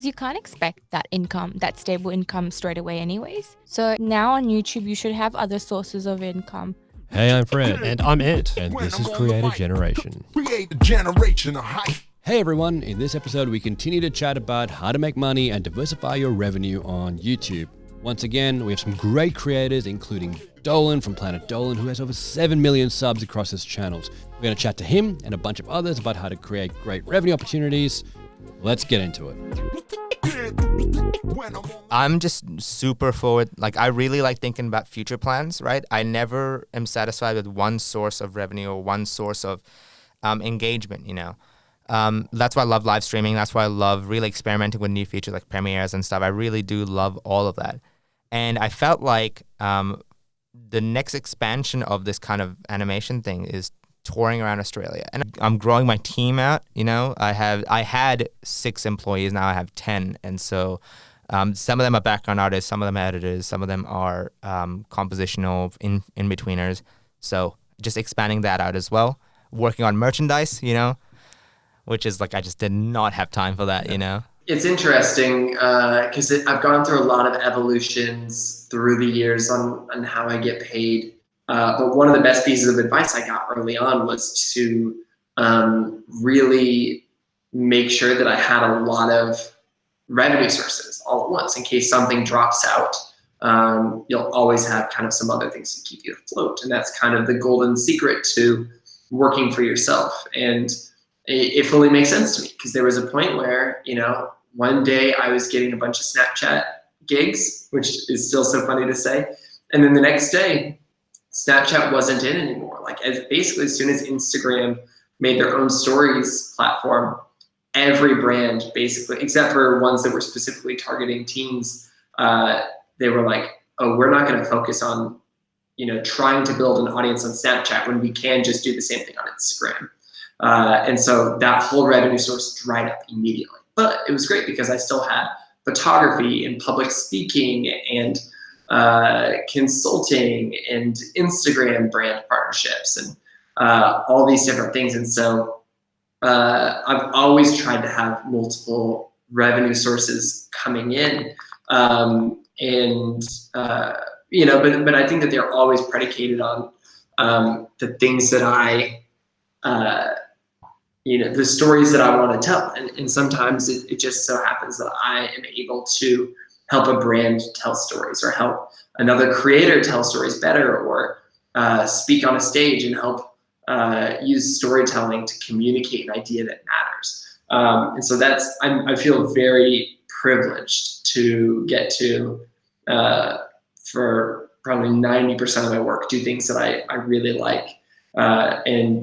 You can't expect that income, that stable income straight away anyways. So now on YouTube, you should have other sources of income. Hey, I'm Fred. And I'm Ant. And this is Creator Generation. Create a generation of hype. Hey everyone, in this episode we continue to chat about how to make money and diversify your revenue on YouTube. Once again, we have some great creators including Dolan from Planet Dolan, who has over 7 million subs across his channels. We're going to chat to him and a bunch of others about how to create great revenue opportunities. Let's get into it. I'm just super forward. Like, I really like thinking about future plans, right? I never am satisfied with one source of revenue or one source of engagement, you know. That's why I love live streaming. That's why I love really experimenting with new features like premieres and stuff. I really do love all of that. And I felt like the next expansion of this kind of animation thing is touring around Australia. And I'm growing my team out, you know. I had 6 employees, now I have 10. And so some of them are background artists, some of them are editors, some of them are compositional in-betweeners. So just expanding that out as well. Working on merchandise, you know, which is like, I just did not have time for that, you know. It's interesting because I've gone through a lot of evolutions through the years on how I get paid. But one of the best pieces of advice I got early on was to really make sure that I had a lot of revenue sources all at once in case something drops out. You'll always have kind of some other things to keep you afloat. And that's kind of the golden secret to working for yourself. And it fully makes sense to me because there was a point where, you know, one day I was getting a bunch of Snapchat gigs, which is still so funny to say. And then the next day, Snapchat wasn't in anymore. Like, basically as soon as Instagram made their own stories platform, every brand basically, except for ones that were specifically targeting teens, they were like, oh, we're not going to focus on, you know, trying to build an audience on Snapchat when we can just do the same thing on Instagram. And so that whole revenue source dried up immediately. But it was great because I still had photography and public speaking and consulting and Instagram brand partnerships and all these different things. And so I've always tried to have multiple revenue sources coming in. You know, but I think that they're always predicated on the things that I, you know, the stories that I want to tell. And sometimes it just so happens that I am able to help a brand tell stories or help another creator tell stories better or speak on a stage and help use storytelling to communicate an idea that matters. And so I feel very privileged to get to, for probably 90% of my work, do things that I really like. And,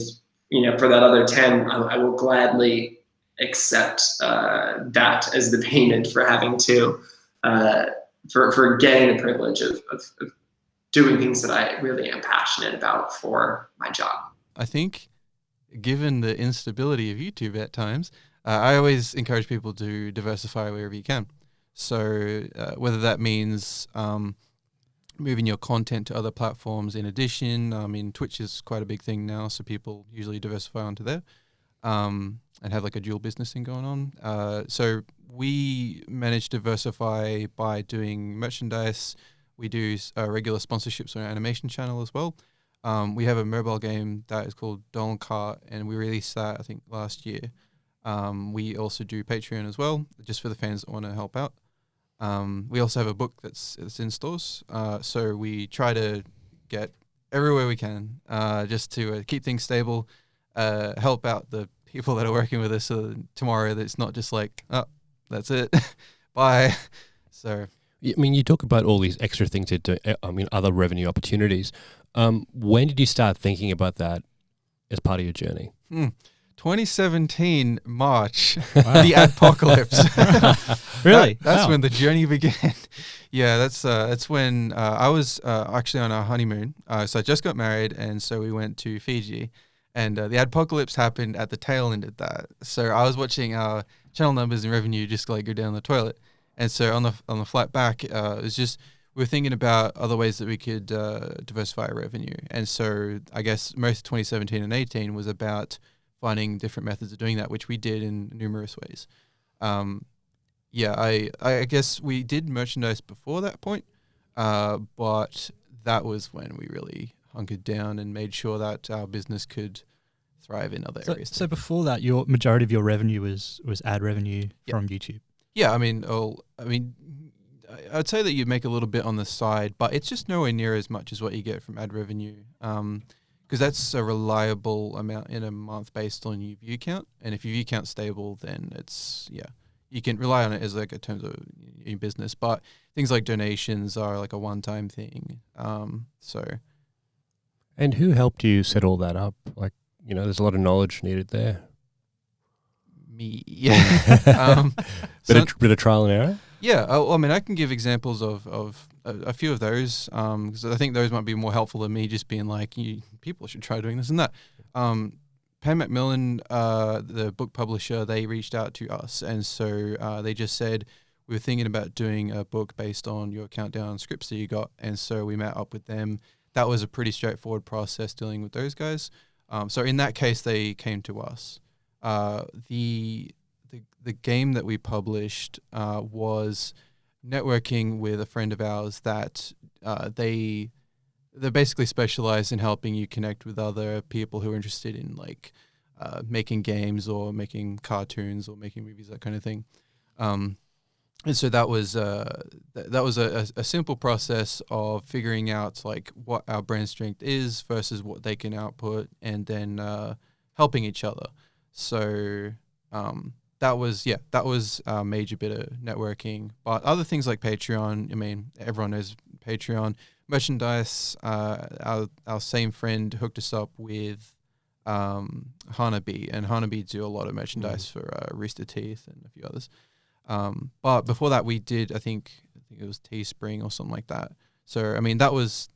you know, for that other 10, I will gladly accept that as the payment for having to, for getting the privilege of doing things that I really am passionate about for my job. I think given the instability of YouTube at times, I always encourage people to diversify wherever you can. So whether that means moving your content to other platforms in addition, I mean, Twitch is quite a big thing now, so people usually diversify onto there and have like a dual business thing going on. So we manage to diversify by doing merchandise. We do regular sponsorships on our animation channel as well. We have a mobile game that is called Dolan, and we released that, I think, last year. We also do Patreon as well, just for the fans that want to help out. We also have a book that's in stores. So we try to get everywhere we can just to keep things stable, help out the people that are working with us so that tomorrow that it's not just like, oh, that's it, bye. So, I mean, you talk about all these extra things that do, I mean, other revenue opportunities. When did you start thinking about that as part of your journey? 2017 March, the adpocalypse. Really? That's when the journey began. Yeah, that's when I was actually on our honeymoon. So I just got married, and so we went to Fiji, and the adpocalypse happened at the tail end of that. So I was watching our channel numbers and revenue just like go down the toilet, and so on the flight back, it was just we were thinking about other ways that we could diversify our revenue, and so I guess most of 2017 and 18 was about finding different methods of doing that, which we did in numerous ways. Yeah, I guess we did merchandise before that point, but that was when we really hunkered down and made sure that our business could thrive in other areas. So before that, your majority of your revenue was ad revenue from YouTube. Yeah, I mean, I'd say that you make a little bit on the side, but it's just nowhere near as much as what you get from ad revenue, because that's a reliable amount in a month based on your view count, and if your view count's stable, then it's you can rely on it as like in terms of your business. But things like donations are like a one-time thing. And who helped you set all that up? Like, there's a lot of knowledge needed there. Me, yeah. Bit of trial and error? Yeah, I mean, I can give examples of a few of those, because I think those might be more helpful than me just being like, people should try doing this and that. Pam Macmillan, the book publisher, they reached out to us, and so they just said, we were thinking about doing a book based on your countdown scripts that you got, and so we met up with them. That was a pretty straightforward process dealing with those guys. So in that case, they came to us. The game that we published was networking with a friend of ours that they basically specialize in helping you connect with other people who are interested in like making games or making cartoons or making movies, that kind of thing. And so that was a simple process of figuring out like what our brand strength is versus what they can output, and then helping each other. So that was a major bit of networking. But other things like Patreon, I mean, everyone knows Patreon. Merchandise, our same friend hooked us up with Hanabi, and Hanabi do a lot of merchandise for Rooster Teeth and a few others. But before that, we did, I think it was Teespring or something like that. So I mean, that was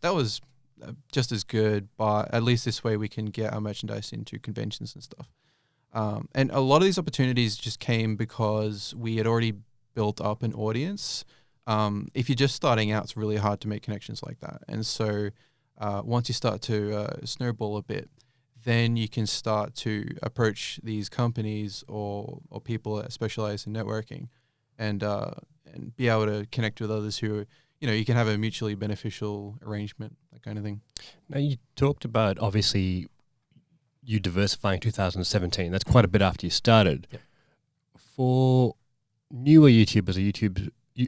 just as good, but at least this way we can get our merchandise into conventions and stuff. And a lot of these opportunities just came because we had already built up an audience. If you're just starting out, it's really hard to make connections like that. And so once you start to snowball a bit, then you can start to approach these companies or people that specialize in networking, and be able to connect with others who, you can have a mutually beneficial arrangement, that kind of thing. Now, you talked about, obviously, you diversifying in 2017. That's quite a bit after you started. Yep. For newer YouTubers or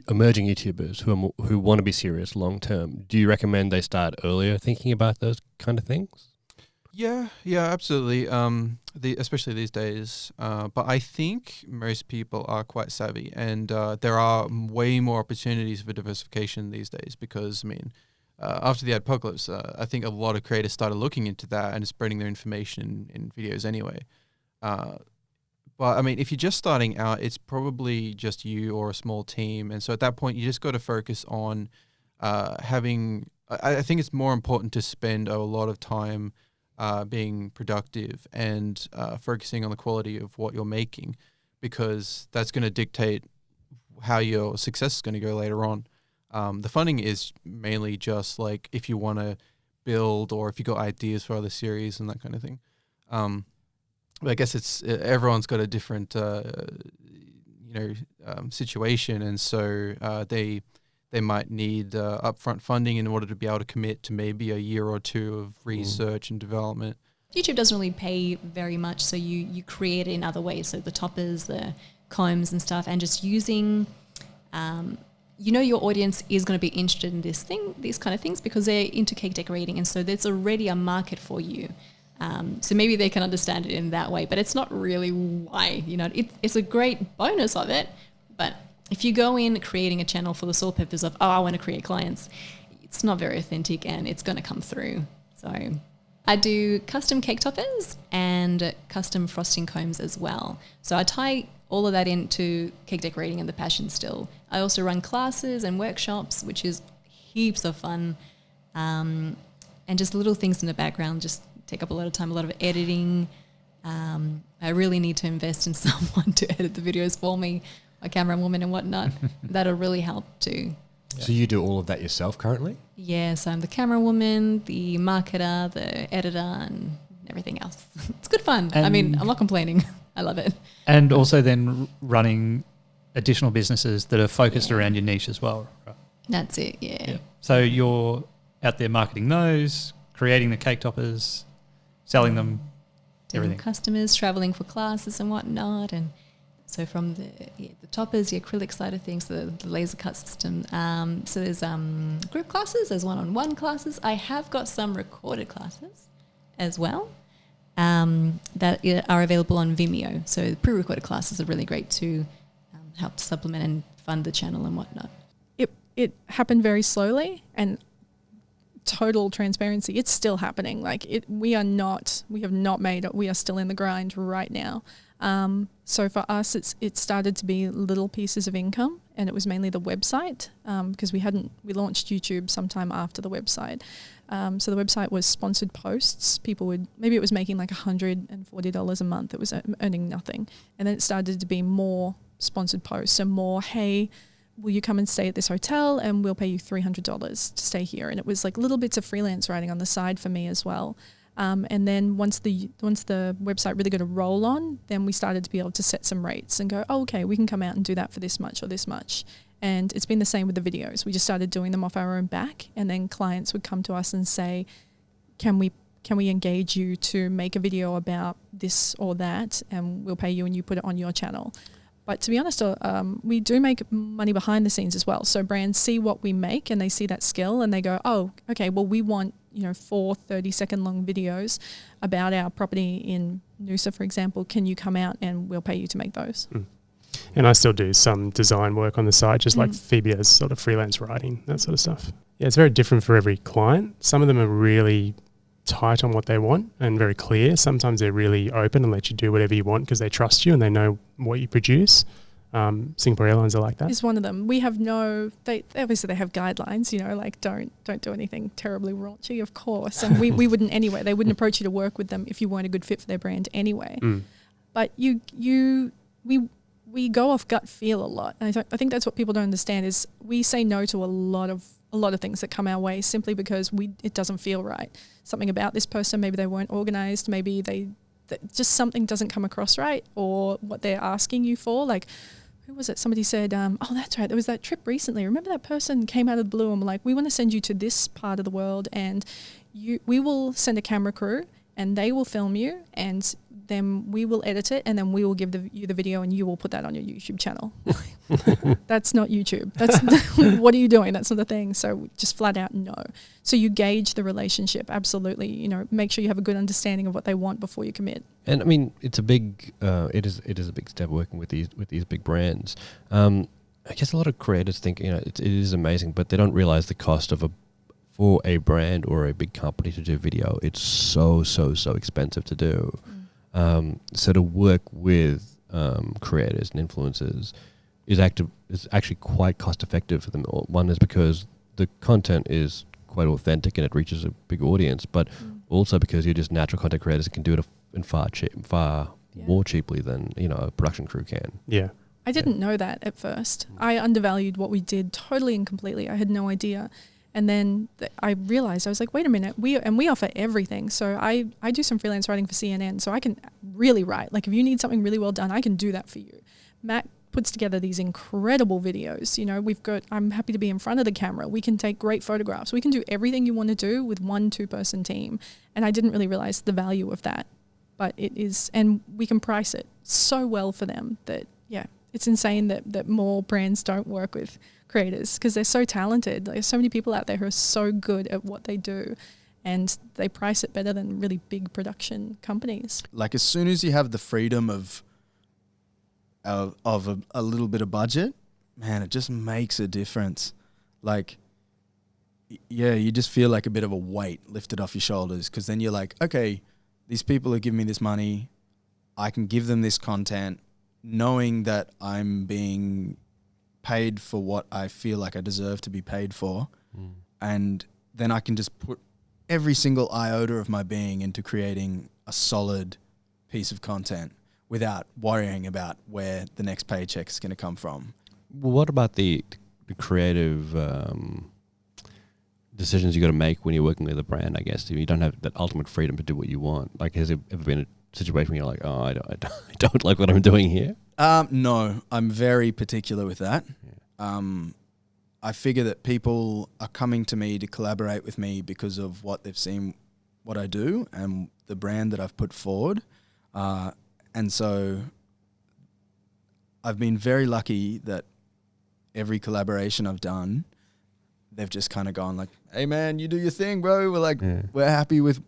emerging YouTubers who want to be serious long term, do you recommend they start earlier thinking about those kind of things? Yeah, absolutely. Especially these days. But I think most people are quite savvy, and there are way more opportunities for diversification these days because, I mean, after the apocalypse, I think a lot of creators started looking into that and spreading their information in videos anyway. But I mean, if you're just starting out, it's probably just you or a small team. And so at that point, you just got to focus on having, I think it's more important to spend a lot of time being productive and focusing on the quality of what you're making, because that's going to dictate how your success is going to go later on. The funding is mainly just like if you want to build or if you got ideas for other series and that kind of thing. But I guess everyone's got a different situation, and so they might need upfront funding in order to be able to commit to maybe a year or two of research and development. YouTube doesn't really pay very much, so you create it in other ways. So the toppers, the combs and stuff, and just using, your audience is going to be interested in these kind of things because they're into cake decorating, and so there's already a market for you. So maybe they can understand it in that way, but it's not really why, it's a great bonus of it, but if you go in creating a channel for the sole purpose of, I want to create clients, it's not very authentic and it's going to come through. So I do custom cake toppers and custom frosting combs as well. So I tie all of that into cake decorating and the passion still. I also run classes and workshops, which is heaps of fun. And just little things in the background just take up a lot of time, a lot of editing. I really need to invest in someone to edit the videos for me, a camera woman and whatnot. That'll really help too. So you do all of that yourself currently? Yes, I'm the camera woman, the marketer, the editor, and everything else. It's good fun. And I mean, I'm not complaining. I love it. And also then running additional businesses that are focused around your niche as well, right? That's it. Yeah. So you're out there marketing those, creating the cake toppers, selling them, everything. Customers traveling for classes and whatnot, and so from the toppers, the acrylic side of things, the laser cut system. So there's group classes, there's one-on-one classes. I have got some recorded classes as well that are available on Vimeo. So the pre-recorded classes are really great to help supplement and fund the channel and whatnot. It happened very slowly, and total transparency, it's still happening. Like we have not made it. We are still in the grind right now. So for us, it started to be little pieces of income, and it was mainly the website because we launched YouTube sometime after the website. So the website was sponsored posts. Maybe it was making like $140 a month. It was earning nothing. And then it started to be more sponsored posts and more, hey, will you come and stay at this hotel and we'll pay you $300 to stay here. And it was like little bits of freelance writing on the side for me as well. And then once the website really got a roll on, then we started to be able to set some rates and go, oh, okay, we can come out and do that for this much or this much. And it's been the same with the videos. We just started doing them off our own back, and then clients would come to us and say, can we engage you to make a video about this or that, and we'll pay you and you put it on your channel. But to be honest, we do make money behind the scenes as well. So brands see what we make and they see that skill and they go, oh, okay, well, we want 4 30-second long videos about our property in Noosa, for example. Can you come out and we'll pay you to make those? And I still do some design work on the side, just like Phoebe has sort of freelance writing, that sort of stuff. Yeah, it's very different for every client. Some of them are really tight on what they want and very clear. Sometimes they're really open and let you do whatever you want because they trust you and they know what you produce. Singapore Airlines are like that. Is one of them. We have they obviously have guidelines, like don't do anything terribly raunchy, of course. And we wouldn't anyway. They wouldn't approach you to work with them if you weren't a good fit for their brand anyway. But we go off gut feel a lot. And I think that's what people don't understand is we say no to a lot of things that come our way simply because it doesn't feel right. Something about this person, maybe they weren't organized, maybe just something doesn't come across right, or what they're asking you for. Like, who was it? Somebody said, oh, that's right, there was that trip recently. Remember that person came out of the blue and were like, we want to send you to this part of the world and we will send a camera crew and they will film you and then we will edit it and then we will give you the video and you will put that on your YouTube channel. That's not YouTube. That's what are you doing? That's not the thing. So just flat out no. So you gauge the relationship. Absolutely. Make sure you have a good understanding of what they want before you commit. And I mean, it's a big, it is a big step working with these big brands. I guess a lot of creators think, it is amazing, but they don't realize the cost for a brand or a big company to do video. It's so expensive to do. So to work with creators and influencers is actually quite cost effective for them. One is because the content is quite authentic and it reaches a big audience, but also because you're just natural content creators that can do it far more cheaply than a production crew can. Yeah. I didn't know that at first. I undervalued what we did totally and completely. I had no idea. And then I realized, I was like, wait a minute, we offer everything. So I do some freelance writing for CNN, so I can really write. Like if you need something really well done, I can do that for you. Matt puts together these incredible videos. I'm happy to be in front of the camera. We can take great photographs. We can do everything you want to do with 1-2-person team. And I didn't really realize the value of that. But it is, and we can price it so well for them that, it's insane that more brands don't work with creators because they're so talented. There's so many people out there who are so good at what they do and they price it better than really big production companies. Like as soon as you have the freedom of a little bit of budget, man, it just makes a difference. Like, you just feel like a bit of a weight lifted off your shoulders because then you're like, okay, these people are giving me this money. I can give them this content knowing that I'm being paid for what I feel like I deserve to be paid for. And then I can just put every single iota of my being into creating a solid piece of content without worrying about where the next paycheck is going to come from. Well, what about the creative decisions you got to make when you're working with a brand, I guess? You don't have that ultimate freedom to do what you want. Like, has there ever been a situation where you're like, oh, I don't like what I'm doing here? No, I'm very particular with that. I figure that people are coming to me to collaborate with me because of what they've seen, what I do, and the brand that I've put forward. And so I've been very lucky that every collaboration I've done, they've just kind of gone like, hey man, you do your thing, bro. We're like, we're happy with,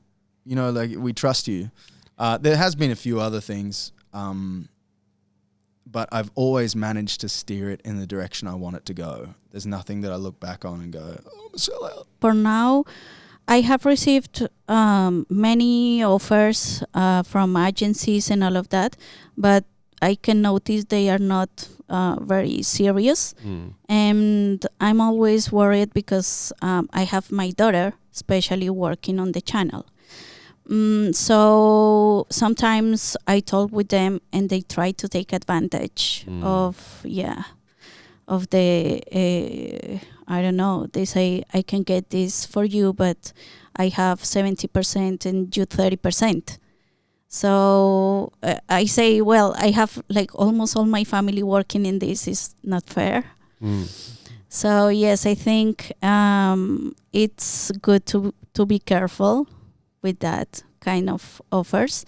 you know, like we trust you. There has been a few other things, but I've always managed to steer it in the direction I want it to go. There's nothing that I look back on and go, oh, I'm a sellout. For now, I have received many offers from agencies and all of that, but I can notice they are not very serious. And I'm always worried because I have my daughter especially working on the channel. So sometimes I talk with them and they try to take advantage of the, I don't know, they say, I can get this for you, but I have 70% and you 30%. So I say, well, I have like almost all my family working in this, is not fair. So yes, I think it's good to be careful with that kind of offers.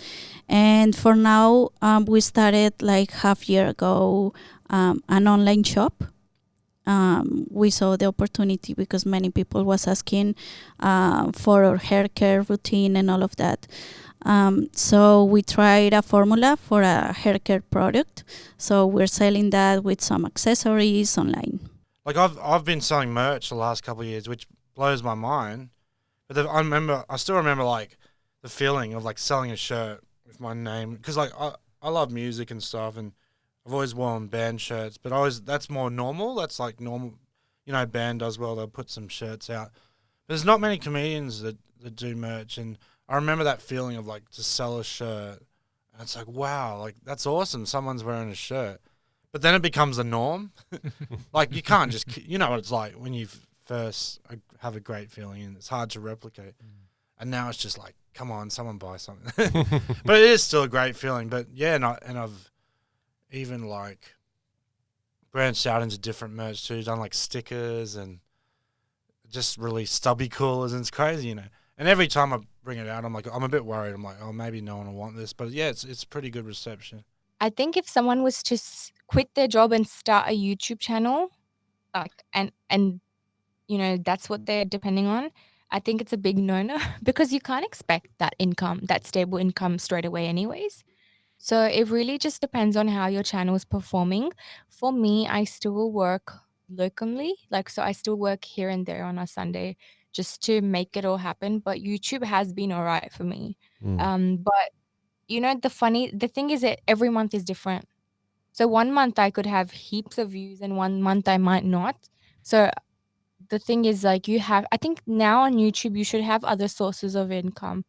And for now, we started like half year ago an online shop. We saw the opportunity because many people was asking for our hair care routine and all of that. So we tried a formula for a hair care product. So we're selling that with some accessories online. Like I've been selling merch the last couple of years, which blows my mind. But I still remember like the feeling of like selling a shirt with my name, because like I love music and stuff, and I've always worn band shirts, but that's more normal. That's like normal, you know. Band does well; they'll put some shirts out. But there's not many comedians that do merch, and I remember that feeling of like to sell a shirt, and it's like wow, like that's awesome. Someone's wearing a shirt, but then it becomes the norm. Like you can't just, you know what it's like when you first have a great feeling, and it's hard to replicate. And now it's just like, come on, someone buy something. But it is still a great feeling. But yeah, and I've even like branched out into different merch too, done like stickers and just released stubby coolers, and it's crazy, you know. And every time I bring it out, I'm a bit worried. I'm like, oh, maybe no one will want this. But yeah, it's pretty good reception. I think if someone was to quit their job and start a YouTube channel, like and you know that's what they're depending on, I think it's a big no-no because you can't expect that income, that stable income straight away anyways. So it really just depends on how your channel is performing. For me, I still work locally, like so I still work here and there on a Sunday just to make it all happen. But YouTube has been all right for me. But you know the thing is that every month is different. So one month I could have heaps of views and one month I might not. So the thing is like I think now on YouTube you should have other sources of income.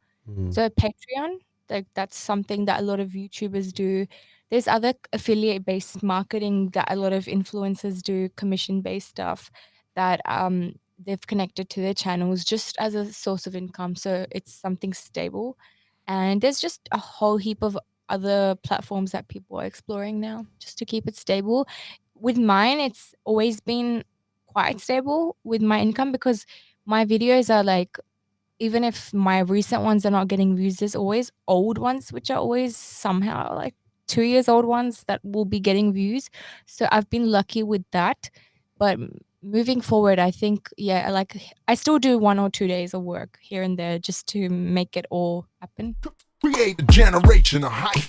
So Patreon, like that's something that a lot of YouTubers do. There's other affiliate based marketing that a lot of influencers do, commission based stuff that they've connected to their channels just as a source of income. So it's something stable. And there's just a whole heap of other platforms that people are exploring now just to keep it stable. With mine, it's always been quite stable with my income because my videos are like, even if my recent ones are not getting views, there's always old ones which are always somehow like 2 years old ones that will be getting views. So I've been lucky with that. But moving forward, I think, yeah, like I still do 1 or 2 days of work here and there just to make it all happen. Create a generation of hype.